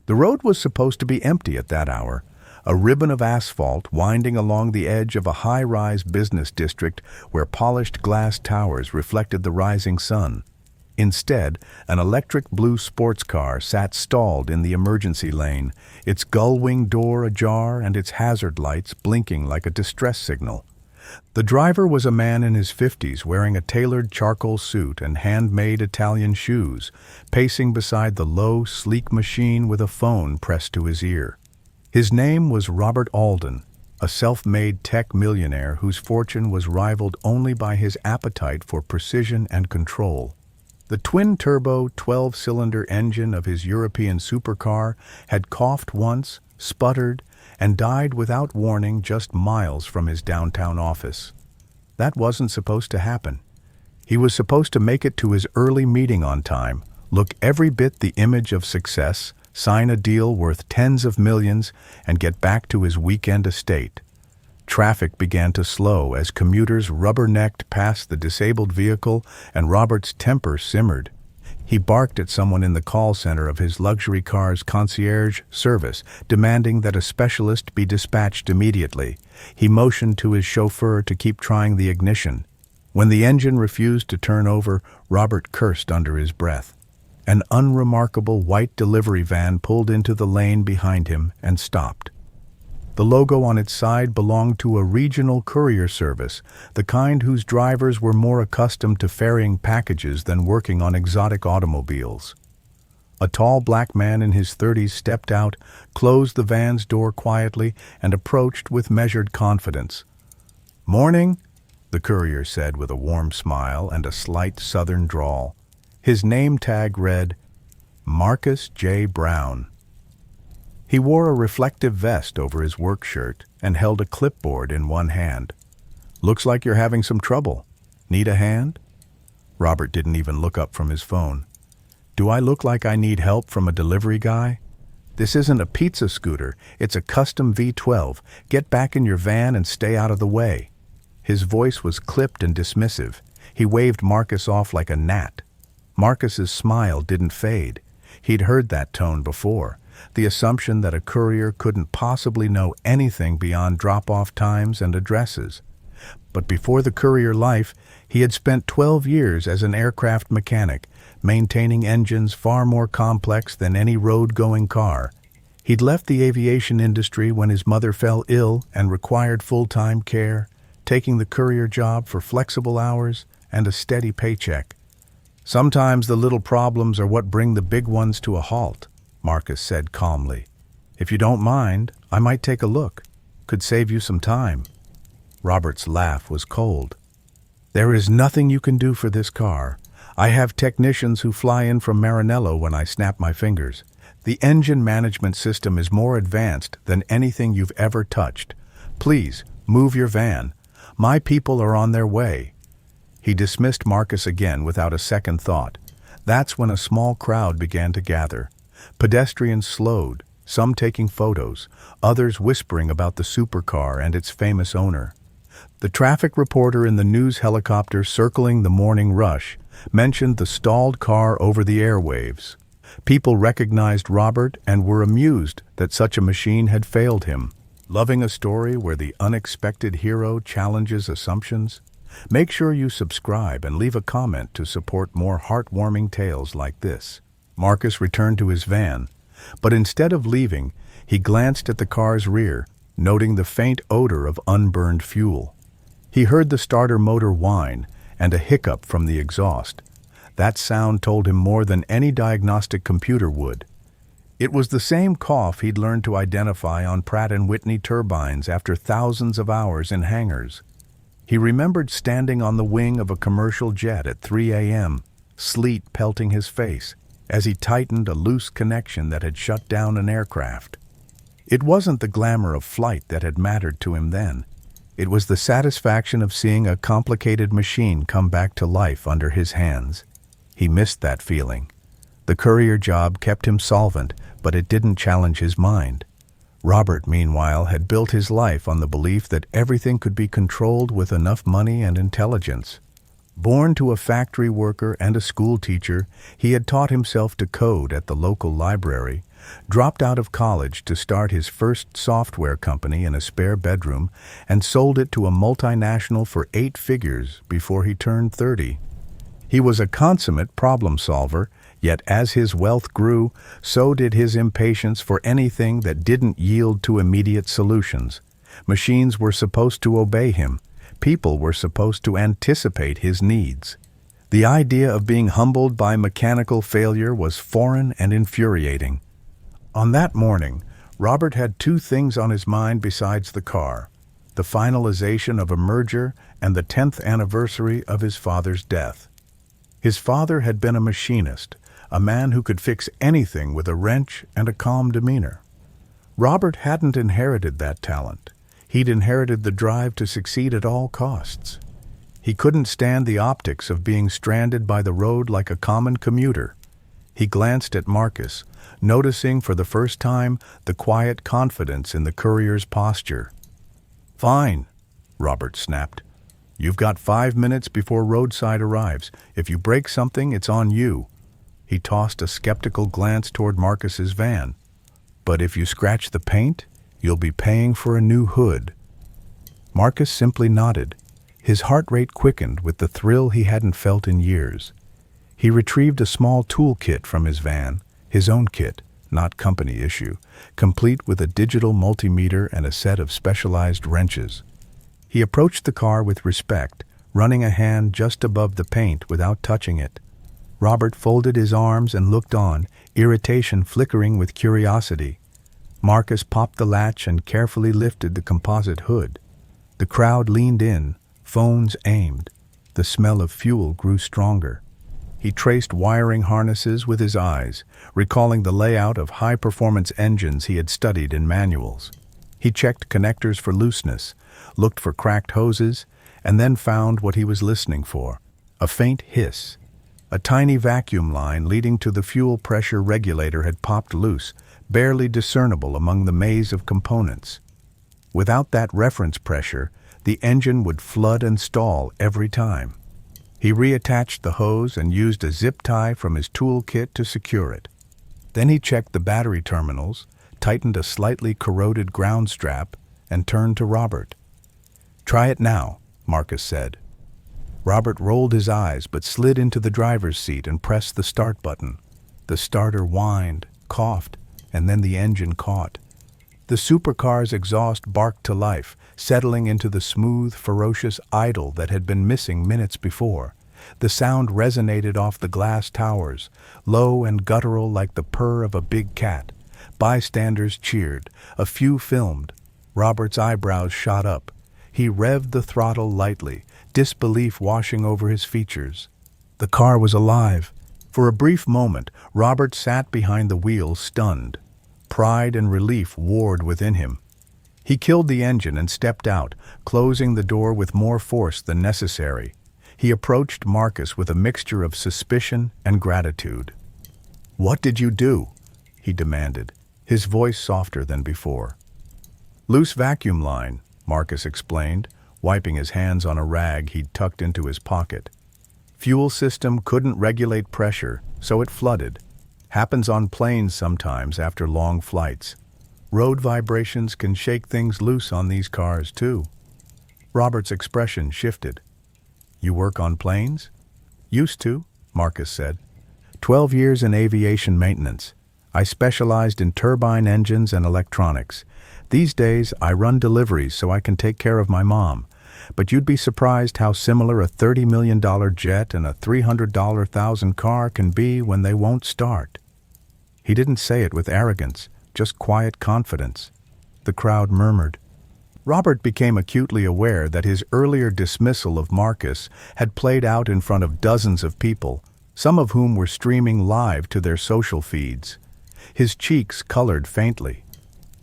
The road was supposed to be empty at that hour, a ribbon of asphalt winding along the edge of a high-rise business district where polished glass towers reflected the rising sun. Instead, an electric blue sports car sat stalled in the emergency lane, its gull-wing door ajar and its hazard lights blinking like a distress signal. The driver was a man in his 50s wearing a tailored charcoal suit and handmade Italian shoes, pacing beside the low, sleek machine with a phone pressed to his ear. His name was Robert Alden, a self-made tech millionaire whose fortune was rivaled only by his appetite for precision and control. The twin-turbo 12-cylinder engine of his European supercar had coughed once, sputtered, and died without warning just miles from his downtown office. That wasn't supposed to happen. He was supposed to make it to his early meeting on time, look every bit the image of success, sign a deal worth tens of millions, and get back to his weekend estate. Traffic began to slow as commuters rubbernecked past the disabled vehicle, and Robert's temper simmered. He barked at someone in the call center of his luxury car's concierge service, demanding that a specialist be dispatched immediately. He motioned to his chauffeur to keep trying the ignition. When the engine refused to turn over, Robert cursed under his breath. An unremarkable white delivery van pulled into the lane behind him and stopped. The logo on its side belonged to a regional courier service, the kind whose drivers were more accustomed to ferrying packages than working on exotic automobiles. A tall black man in his 30s stepped out, closed the van's door quietly, and approached with measured confidence. "Morning," the courier said with a warm smile and a slight southern drawl. His name tag read, Marcus J. Brown. He wore a reflective vest over his work shirt and held a clipboard in one hand. "Looks like you're having some trouble. Need a hand?" Robert didn't even look up from his phone. "Do I look like I need help from a delivery guy? This isn't a pizza scooter, it's a custom V12. Get back in your van and stay out of the way." His voice was clipped and dismissive. He waved Marcus off like a gnat. Marcus's smile didn't fade. He'd heard that tone before. The assumption that a courier couldn't possibly know anything beyond drop-off times and addresses. But before the courier life, he had spent 12 years as an aircraft mechanic, maintaining engines far more complex than any road-going car. He'd left the aviation industry when his mother fell ill and required full-time care, taking the courier job for flexible hours and a steady paycheck. "Sometimes the little problems are what bring the big ones to a halt," Marcus said calmly. "If you don't mind, I might take a look. Could save you some time." Robert's laugh was cold. "There is nothing you can do for this car. I have technicians who fly in from Maranello when I snap my fingers. The engine management system is more advanced than anything you've ever touched. Please, move your van. My people are on their way." He dismissed Marcus again without a second thought. That's when a small crowd began to gather. Pedestrians slowed, some taking photos, others whispering about the supercar and its famous owner. The traffic reporter in the news helicopter circling the morning rush mentioned the stalled car over the airwaves. People recognized Robert and were amused that such a machine had failed him. Loving a story where the unexpected hero challenges assumptions? Make sure you subscribe and leave a comment to support more heartwarming tales like this. Marcus returned to his van, but instead of leaving, he glanced at the car's rear, noting the faint odor of unburned fuel. He heard the starter motor whine and a hiccup from the exhaust. That sound told him more than any diagnostic computer would. It was the same cough he'd learned to identify on Pratt & Whitney turbines after thousands of hours in hangars. He remembered standing on the wing of a commercial jet at 3 a.m., sleet pelting his face, as he tightened a loose connection that had shut down an aircraft. It wasn't the glamour of flight that had mattered to him then. It was the satisfaction of seeing a complicated machine come back to life under his hands. He missed that feeling. The courier job kept him solvent, but it didn't challenge his mind. Robert, meanwhile, had built his life on the belief that everything could be controlled with enough money and intelligence. Born to a factory worker and a school teacher, he had taught himself to code at the local library, dropped out of college to start his first software company in a spare bedroom, and sold it to a multinational for 8 figures before he turned 30. He was a consummate problem solver, yet as his wealth grew, so did his impatience for anything that didn't yield to immediate solutions. Machines were supposed to obey him. People were supposed to anticipate his needs. The idea of being humbled by mechanical failure was foreign and infuriating. On that morning, Robert had 2 things on his mind besides the car: the finalization of a merger and the 10th anniversary of his father's death. His father had been a machinist, a man who could fix anything with a wrench and a calm demeanor. Robert hadn't inherited that talent. He'd inherited the drive to succeed at all costs. He couldn't stand the optics of being stranded by the road like a common commuter. He glanced at Marcus, noticing for the first time the quiet confidence in the courier's posture. "Fine," Robert snapped. "You've got 5 minutes before roadside arrives. If you break something, it's on you." He tossed a skeptical glance toward Marcus's van. "But if you scratch the paint, you'll be paying for a new hood." Marcus simply nodded. His heart rate quickened with the thrill he hadn't felt in years. He retrieved a small toolkit from his van, his own kit, not company issue, complete with a digital multimeter and a set of specialized wrenches. He approached the car with respect, running a hand just above the paint without touching it. Robert folded his arms and looked on, irritation flickering with curiosity. Marcus popped the latch and carefully lifted the composite hood. The crowd leaned in, phones aimed. The smell of fuel grew stronger. He traced wiring harnesses with his eyes, recalling the layout of high-performance engines he had studied in manuals. He checked connectors for looseness, looked for cracked hoses, and then found what he was listening for: a faint hiss. A tiny vacuum line leading to the fuel pressure regulator had popped loose, barely discernible among the maze of components. Without that reference pressure, the engine would flood and stall every time. He reattached the hose and used a zip tie from his toolkit to secure it. Then he checked the battery terminals, tightened a slightly corroded ground strap, and turned to Robert. "Try it now," Marcus said. Robert rolled his eyes but slid into the driver's seat and pressed the start button. The starter whined, coughed, and then the engine caught. The supercar's exhaust barked to life, settling into the smooth, ferocious idle that had been missing minutes before. The sound resonated off the glass towers, low and guttural like the purr of a big cat. Bystanders cheered. A few filmed. Robert's eyebrows shot up. He revved the throttle lightly, disbelief washing over his features. The car was alive. For a brief moment, Robert sat behind the wheel, stunned. Pride and relief warred within him. He killed the engine and stepped out, closing the door with more force than necessary. He approached Marcus with a mixture of suspicion and gratitude. "What did you do?" he demanded, his voice softer than before. "Loose vacuum line," Marcus explained, wiping his hands on a rag he'd tucked into his pocket. "Fuel system couldn't regulate pressure, so it flooded. Happens on planes sometimes after long flights. Road vibrations can shake things loose on these cars, too." Robert's expression shifted. "You work on planes?" "Used to," Marcus said. 12 years in aviation maintenance. I specialized in turbine engines and electronics. These days, I run deliveries so I can take care of my mom. But you'd be surprised how similar a $30 million jet and a $300,000 car can be when they won't start. He didn't say it with arrogance, just quiet confidence. The crowd murmured. Robert became acutely aware that his earlier dismissal of Marcus had played out in front of dozens of people, some of whom were streaming live to their social feeds. His cheeks colored faintly.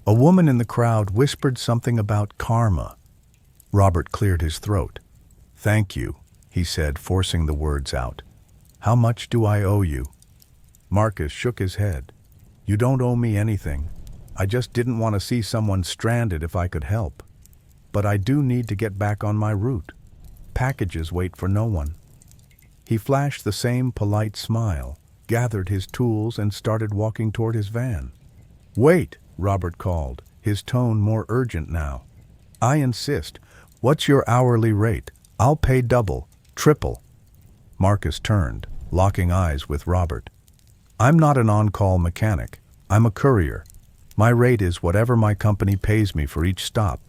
A woman in the crowd whispered something about karma. Robert cleared his throat. "Thank you," he said, forcing the words out. "How much do I owe you?" Marcus shook his head. "You don't owe me anything. I just didn't want to see someone stranded if I could help. But I do need to get back on my route. Packages wait for no one." He flashed the same polite smile, gathered his tools, and started walking toward his van. "Wait," Robert called, his tone more urgent now. "I insist. What's your hourly rate? I'll pay double, triple." Marcus turned, locking eyes with Robert. "I'm not an on-call mechanic. I'm a courier. My rate is whatever my company pays me for each stop.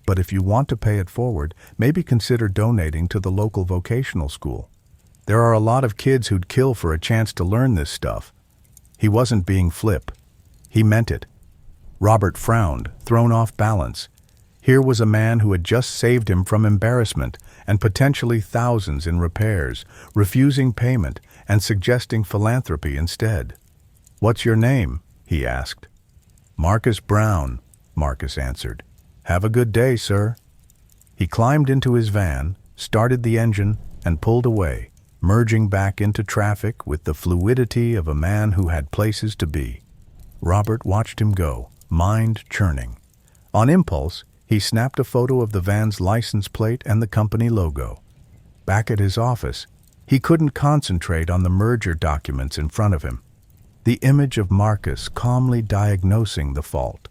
But if you want to pay it forward, maybe consider donating to the local vocational school. There are a lot of kids who'd kill for a chance to learn this stuff." He wasn't being flip. He meant it. Robert frowned, thrown off balance. Here was a man who had just saved him from embarrassment and potentially thousands in repairs, refusing payment and suggesting philanthropy instead. "What's your name?" he asked. "Marcus Brown," Marcus answered. "Have a good day, sir." He climbed into his van, started the engine, and pulled away, merging back into traffic with the fluidity of a man who had places to be. Robert watched him go, mind churning. On impulse, he snapped a photo of the van's license plate and the company logo. Back at his office, he couldn't concentrate on the merger documents in front of him. The image of Marcus calmly diagnosing the fault,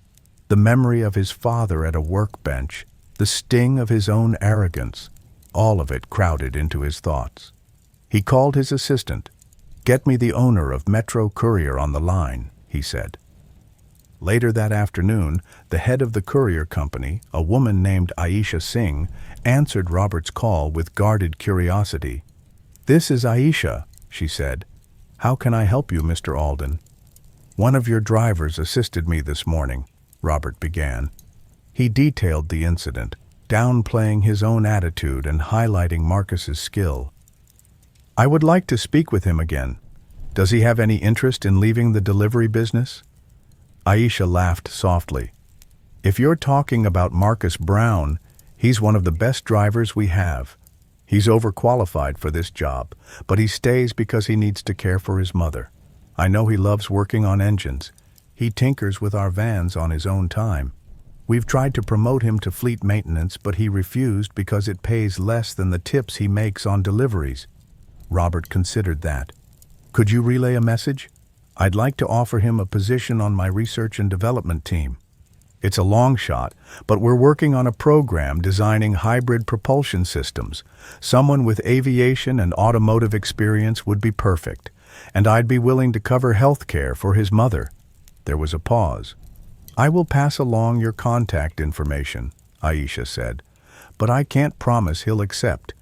the memory of his father at a workbench, the sting of his own arrogance, all of it crowded into his thoughts. He called his assistant. "Get me the owner of Metro Courier on the line," he said. Later that afternoon, the head of the courier company, a woman named Aisha Singh, answered Robert's call with guarded curiosity. "This is Aisha," she said. "How can I help you, Mr. Alden?" "One of your drivers assisted me this morning," Robert began. He detailed the incident, downplaying his own attitude and highlighting Marcus's skill. "I would like to speak with him again. Does he have any interest in leaving the delivery business?" Aisha laughed softly. "If you're talking about Marcus Brown, he's one of the best drivers we have. He's overqualified for this job, but he stays because he needs to care for his mother. I know he loves working on engines. He tinkers with our vans on his own time. We've tried to promote him to fleet maintenance, but he refused because it pays less than the tips he makes on deliveries." Robert considered that. "Could you relay a message? I'd like to offer him a position on my research and development team. It's a long shot, but we're working on a program designing hybrid propulsion systems. Someone with aviation and automotive experience would be perfect, and I'd be willing to cover health care for his mother." There was a pause. "I will pass along your contact information," Aisha said, "but I can't promise he'll accept.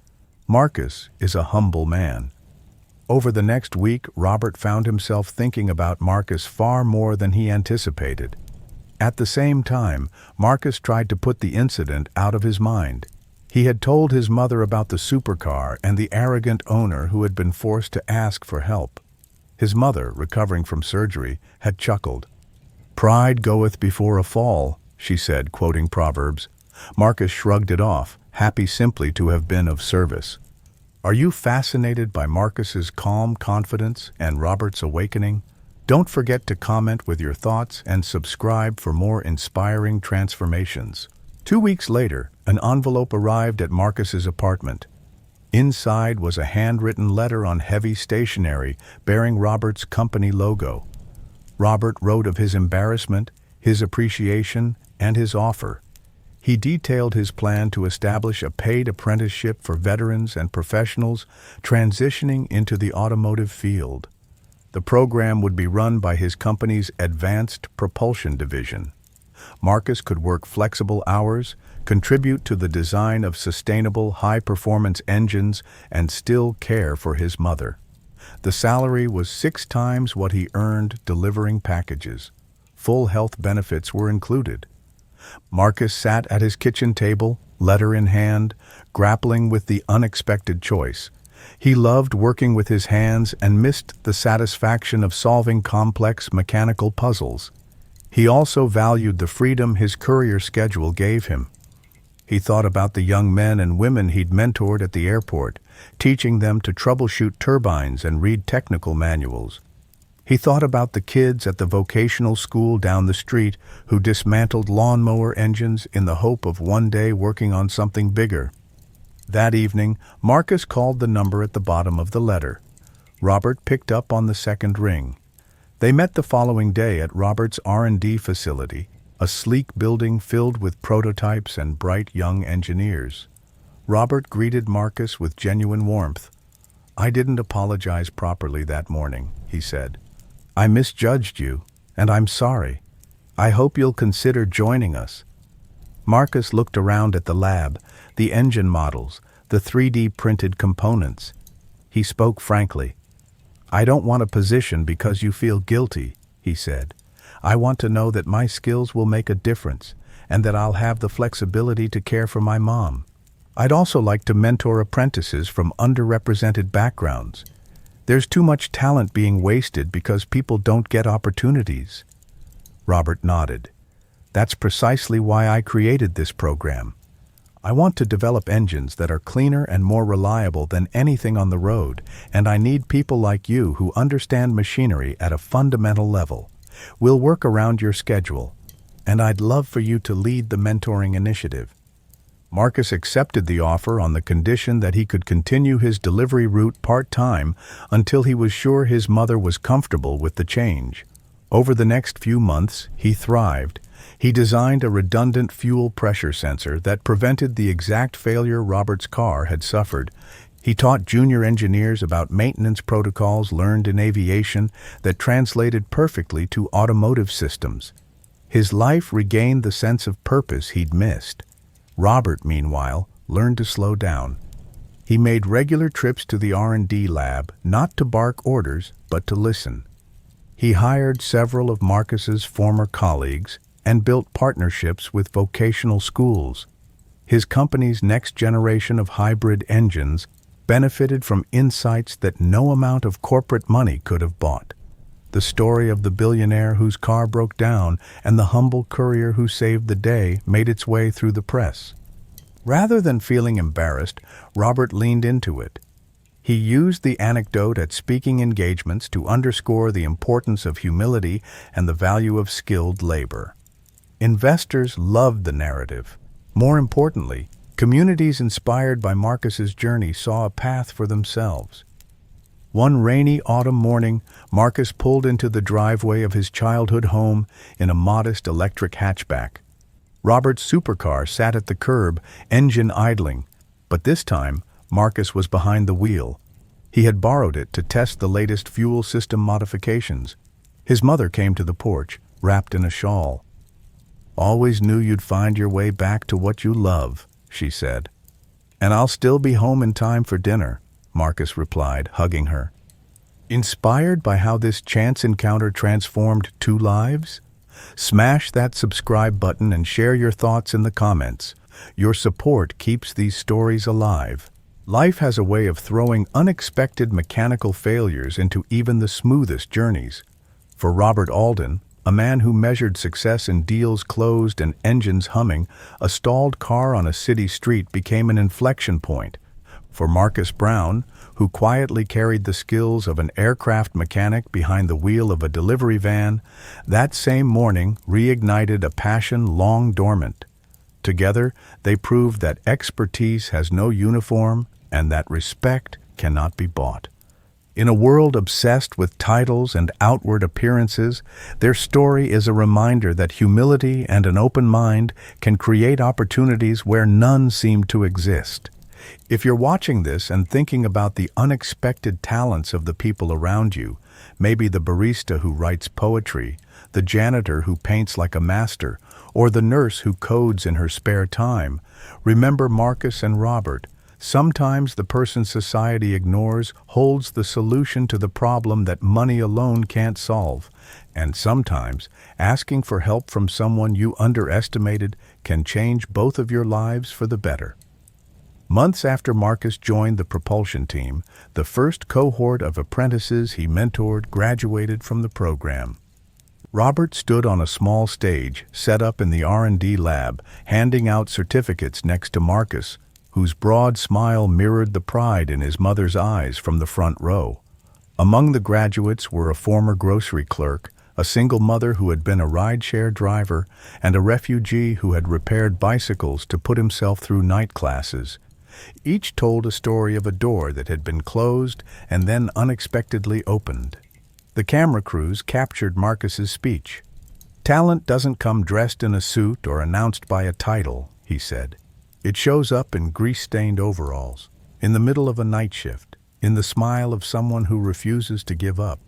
Marcus is a humble man." Over the next week, Robert found himself thinking about Marcus far more than he anticipated. At the same time, Marcus tried to put the incident out of his mind. He had told his mother about the supercar and the arrogant owner who had been forced to ask for help. His mother, recovering from surgery, had chuckled. "Pride goeth before a fall," she said, quoting Proverbs. Marcus shrugged it off, happy simply to have been of service. Are you fascinated by Marcus's calm confidence and Robert's awakening? Don't forget to comment with your thoughts and subscribe for more inspiring transformations. 2 weeks later, an envelope arrived at Marcus's apartment. Inside was a handwritten letter on heavy stationery bearing Robert's company logo. Robert wrote of his embarrassment, his appreciation, and his offer. He detailed his plan to establish a paid apprenticeship for veterans and professionals transitioning into the automotive field. The program would be run by his company's Advanced Propulsion Division. Marcus could work flexible hours, contribute to the design of sustainable, high-performance engines, and still care for his mother. The salary was 6 times what he earned delivering packages. Full health benefits were included. Marcus sat at his kitchen table, letter in hand, grappling with the unexpected choice. He loved working with his hands and missed the satisfaction of solving complex mechanical puzzles. He also valued the freedom his courier schedule gave him. He thought about the young men and women he'd mentored at the airport, teaching them to troubleshoot turbines and read technical manuals. He thought about the kids at the vocational school down the street who dismantled lawnmower engines in the hope of one day working on something bigger. That evening, Marcus called the number at the bottom of the letter. Robert picked up on the second ring. They met the following day at Robert's R&D facility, a sleek building filled with prototypes and bright young engineers. Robert greeted Marcus with genuine warmth. "I didn't apologize properly that morning," he said. "I misjudged you, and I'm sorry. I hope you'll consider joining us." Marcus looked around at the lab, the engine models, the 3D printed components. He spoke frankly. "I don't want a position because you feel guilty," he said. "I want to know that my skills will make a difference and that I'll have the flexibility to care for my mom. I'd also like to mentor apprentices from underrepresented backgrounds. There's too much talent being wasted because people don't get opportunities." Robert nodded. "That's precisely why I created this program. I want to develop engines that are cleaner and more reliable than anything on the road, and I need people like you who understand machinery at a fundamental level. We'll work around your schedule, and I'd love for you to lead the mentoring initiative." Marcus accepted the offer on the condition that he could continue his delivery route part-time until he was sure his mother was comfortable with the change. Over the next few months, he thrived. He designed a redundant fuel pressure sensor that prevented the exact failure Robert's car had suffered. He taught junior engineers about maintenance protocols learned in aviation that translated perfectly to automotive systems. His life regained the sense of purpose he'd missed. Robert, meanwhile, learned to slow down. He made regular trips to the R&D lab, not to bark orders, but to listen. He hired several of Marcus's former colleagues and built partnerships with vocational schools. His company's next generation of hybrid engines benefited from insights that no amount of corporate money could have bought. The story of the billionaire whose car broke down and the humble courier who saved the day made its way through the press. Rather than feeling embarrassed, Robert leaned into it. He used the anecdote at speaking engagements to underscore the importance of humility and the value of skilled labor. Investors loved the narrative. More importantly, communities inspired by Marcus's journey saw a path for themselves. One rainy autumn morning, Marcus pulled into the driveway of his childhood home in a modest electric hatchback. Robert's supercar sat at the curb, engine idling, but this time Marcus was behind the wheel. He had borrowed it to test the latest fuel system modifications. His mother came to the porch, wrapped in a shawl. "Always knew you'd find your way back to what you love," she said. "And I'll still be home in time for dinner," Marcus replied, hugging her. Inspired by how this chance encounter transformed two lives? Smash that subscribe button and share your thoughts in the comments. Your support keeps these stories alive. Life has a way of throwing unexpected mechanical failures into even the smoothest journeys. For Robert Alden, a man who measured success in deals closed and engines humming, a stalled car on a city street became an inflection point. For Marcus Brown, who quietly carried the skills of an aircraft mechanic behind the wheel of a delivery van, that same morning reignited a passion long dormant. Together, they proved that expertise has no uniform and that respect cannot be bought. In a world obsessed with titles and outward appearances, their story is a reminder that humility and an open mind can create opportunities where none seem to exist. If you're watching this and thinking about the unexpected talents of the people around you, maybe the barista who writes poetry, the janitor who paints like a master, or the nurse who codes in her spare time, remember Marcus and Robert. Sometimes the person society ignores holds the solution to the problem that money alone can't solve. And sometimes asking for help from someone you underestimated can change both of your lives for the better. Months after Marcus joined the propulsion team, the first cohort of apprentices he mentored graduated from the program. Robert stood on a small stage set up in the R&D lab, handing out certificates next to Marcus, whose broad smile mirrored the pride in his mother's eyes from the front row. Among the graduates were a former grocery clerk, a single mother who had been a rideshare driver, and a refugee who had repaired bicycles to put himself through night classes. Each told a story of a door that had been closed and then unexpectedly opened. The camera crews captured Marcus's speech. "Talent doesn't come dressed in a suit or announced by a title," he said. "It shows up in grease-stained overalls, in the middle of a night shift, in the smile of someone who refuses to give up.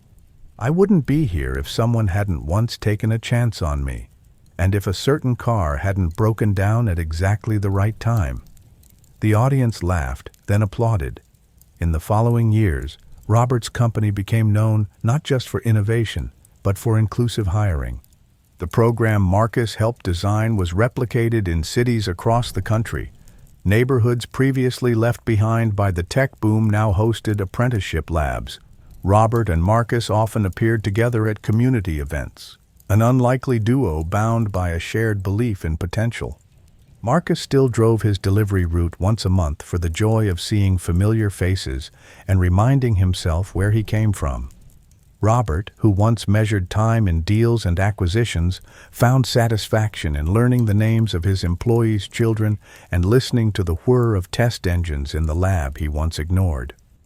I wouldn't be here if someone hadn't once taken a chance on me, and if a certain car hadn't broken down at exactly the right time." The audience laughed, then applauded. In the following years, Robert's company became known not just for innovation, but for inclusive hiring. The program Marcus helped design was replicated in cities across the country. Neighborhoods previously left behind by the tech boom now hosted apprenticeship labs. Robert and Marcus often appeared together at community events, an unlikely duo bound by a shared belief in potential. Marcus still drove his delivery route once a month for the joy of seeing familiar faces and reminding himself where he came from. Robert, who once measured time in deals and acquisitions, found satisfaction in learning the names of his employees' children and listening to the whir of test engines in the lab he once ignored.